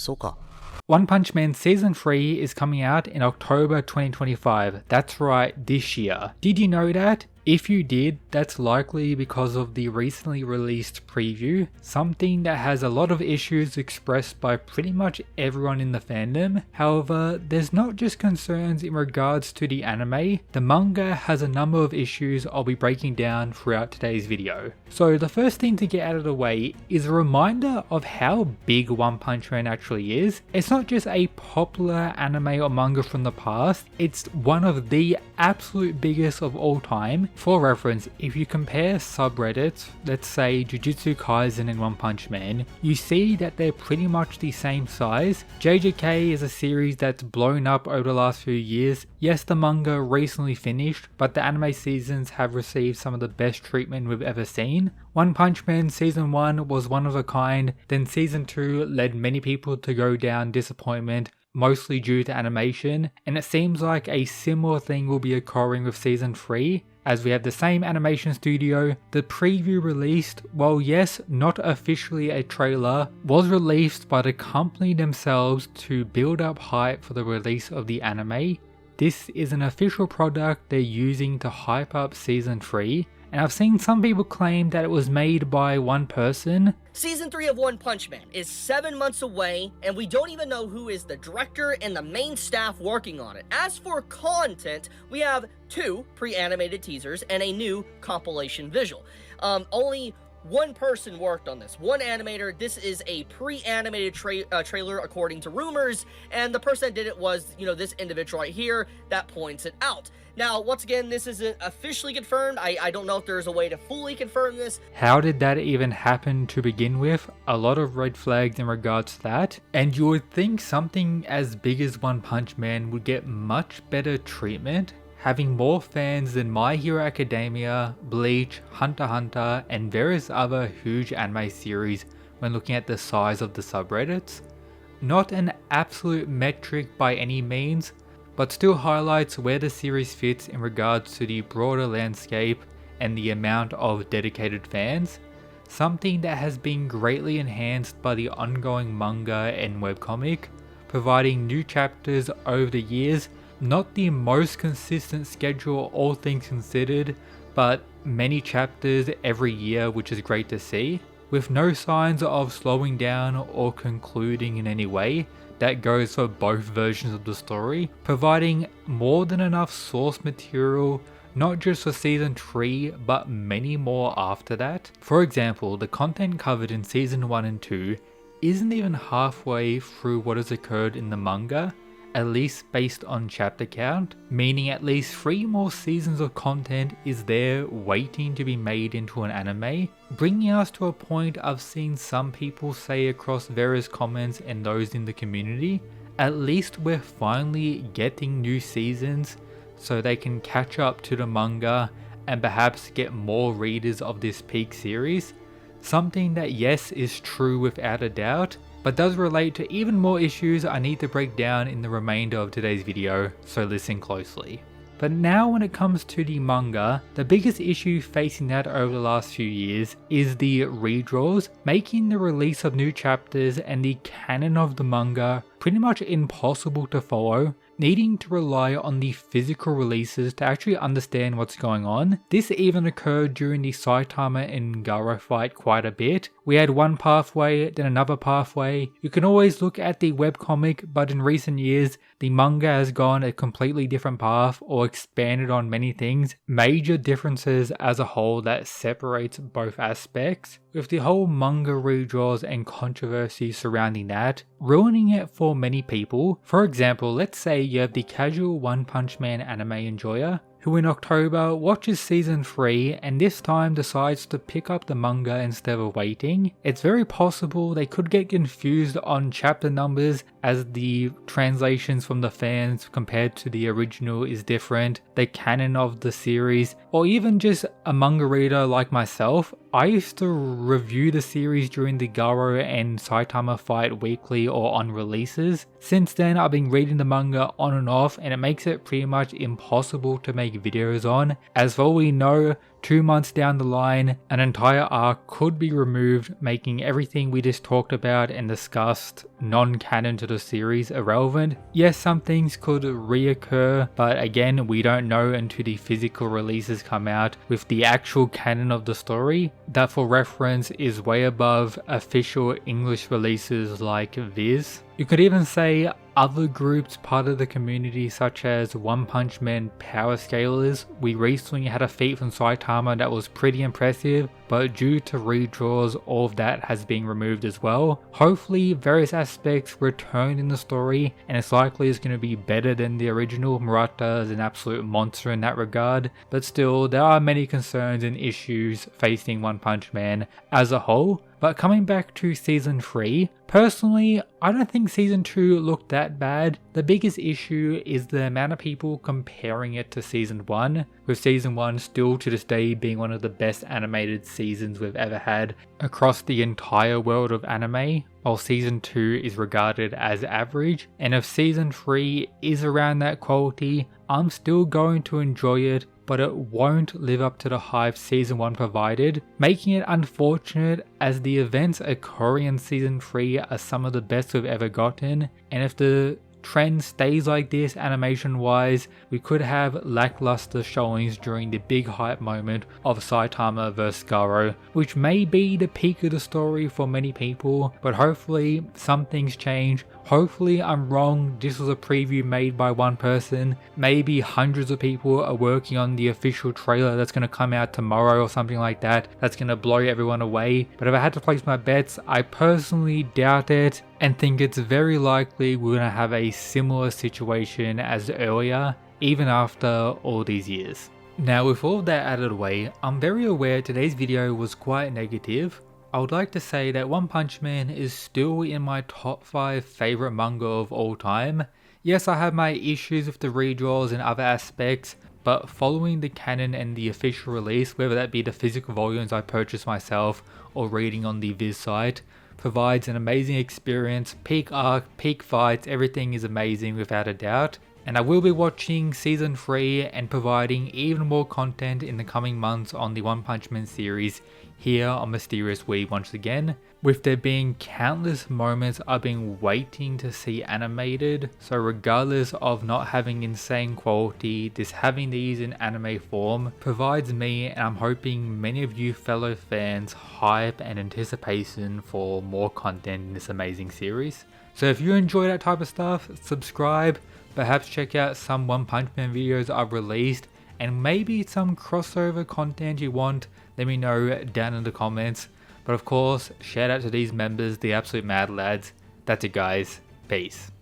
そうか。One Punch Man Season 3 is coming out in October 2025. That's right, this year. Did you know that? If you did, that's likely because of the recently released preview, something that has a lot of issues expressed by pretty much everyone in the fandom. However, there's not just concerns in regards to the anime, the manga has a number of issues I'll be breaking down throughout today's video. So the first thing to get out of the way is a reminder of how big One Punch Man actually is. It's not just a popular anime or manga from the past, it's one of the absolute biggest of all time. For reference, if you compare subreddits, let's say Jujutsu Kaisen and One Punch Man, you see that they're pretty much the same size. JJK is a series that's blown up over the last few years. Yes, the manga recently finished, but the anime seasons have received some of the best treatment we've ever seen. One Punch Man Season 1 was one of a kind, then Season 2 led many people to go down disappointment, mostly due to animation, and it seems like a similar thing will be occurring with Season 3, as we have the same animation studio. The preview released, while yes, not officially a trailer, was released by the company themselves to build up hype for the release of the anime. This is an official product they're using to hype up Season 3, and I've seen some people claim that it was made by one person. Season 3 of One Punch Man is 7 months away, and we don't even know who is the director and the main staff working on it. As for content, we have 2 pre-animated teasers and a new compilation visual. Only one person worked on this, one animator. This is a pre-animated trailer according to rumors, and the person that did it was, this individual right here that points it out. Now, once again, this isn't officially confirmed. I don't know if there's a way to fully confirm this. How did that even happen to begin with? A lot of red flags in regards to that. And you would think something as big as One Punch Man would get much better treatment, having more fans than My Hero Academia, Bleach, Hunter x Hunter, and various other huge anime series when looking at the size of the subreddits. Not an absolute metric by any means, but still highlights where the series fits in regards to the broader landscape and the amount of dedicated fans, something that has been greatly enhanced by the ongoing manga and webcomic, providing new chapters over the years. Not the most consistent schedule all things considered, but many chapters every year, which is great to see, with no signs of slowing down or concluding in any way. That goes for both versions of the story, providing more than enough source material, not just for Season 3, but many more after that. For example, the content covered in Season 1 and 2 isn't even halfway through what has occurred in the manga, at least based on chapter count, meaning at least 3 more seasons of content is there waiting to be made into an anime, bringing us to a point I've seen some people say across various comments and those in the community, at least we're finally getting new seasons so they can catch up to the manga and perhaps get more readers of this peak series, something that yes is true without a doubt, but does relate to even more issues I need to break down in the remainder of today's video, so listen closely. But now when it comes to the manga, the biggest issue facing that over the last few years is the redraws, making the release of new chapters and the canon of the manga pretty much impossible to follow, needing to rely on the physical releases to actually understand what's going on. This even occurred during the Saitama and Gaara fight quite a bit. We had one pathway, then another pathway. You can always look at the webcomic, but in recent years, the manga has gone a completely different path or expanded on many things. Major differences as a whole that separates both aspects, with the whole manga redraws and controversy surrounding that, ruining it for many people. For example, let's say you have the casual One Punch Man anime enjoyer, who in October watches Season 3 and this time decides to pick up the manga instead of waiting. It's very possible they could get confused on chapter numbers as the translations from the fans compared to the original is different, the canon of the series, or even just a manga reader like myself. I used to review the series during the Garo and Saitama fight weekly or on releases. Since then I've been reading the manga on and off, and it makes it pretty much impossible to make videos on, as for all we know 2 months down the line, an entire arc could be removed, making everything we just talked about and discussed non-canon to the series irrelevant. Yes, some things could reoccur, but again, we don't know until the physical releases come out with the actual canon of the story. That, for reference, is way above official English releases like Viz. You could even say other groups part of the community, such as One Punch Man Power Scalers. We recently had a feat from Saitama that was pretty impressive, but due to redraws, all of that has been removed as well. Hopefully various aspects return in the story, and it's likely it's going to be better than the original. Murata is an absolute monster in that regard, but still there are many concerns and issues facing One Punch Man as a whole. But coming back to Season 3, personally, I don't think Season 2 looked that bad. The biggest issue is the amount of people comparing it to Season 1, with Season 1 still to this day being one of the best animated seasons we've ever had across the entire world of anime, while Season 2 is regarded as average. And if Season 3 is around that quality, I'm still going to enjoy it, but it won't live up to the hype Season 1 provided, making it unfortunate as the events occurring in Season 3 are some of the best we've ever gotten, and if the trend stays like this animation wise, we could have lackluster showings during the big hype moment of Saitama vs Garo, which may be the peak of the story for many people, but hopefully some things change. Hopefully I'm wrong, this was a preview made by one person, maybe hundreds of people are working on the official trailer that's going to come out tomorrow or something like that, that's going to blow everyone away. But if I had to place my bets, I personally doubt it, and think it's very likely we're going to have a similar situation as earlier, even after all these years. Now, with all of that out of the way, I'm very aware today's video was quite negative. I would like to say that One Punch Man is still in my top 5 favorite manga of all time. Yes, I have my issues with the redraws and other aspects, but following the canon and the official release, whether that be the physical volumes I purchased myself or reading on the Viz site, provides an amazing experience. Peak arc, peak fights, everything is amazing without a doubt. And I will be watching Season 3 and providing even more content in the coming months on the One Punch Man series here on Mysterious Weeb once again, with there being countless moments I've been waiting to see animated. So regardless of not having insane quality, just having these in anime form provides me, and I'm hoping many of you fellow fans, hype and anticipation for more content in this amazing series. So if you enjoy that type of stuff, subscribe, perhaps check out some One Punch Man videos I've released, and maybe some crossover content you want, let me know down in the comments. But of course, shout out to these members, the absolute mad lads. That's it guys, peace.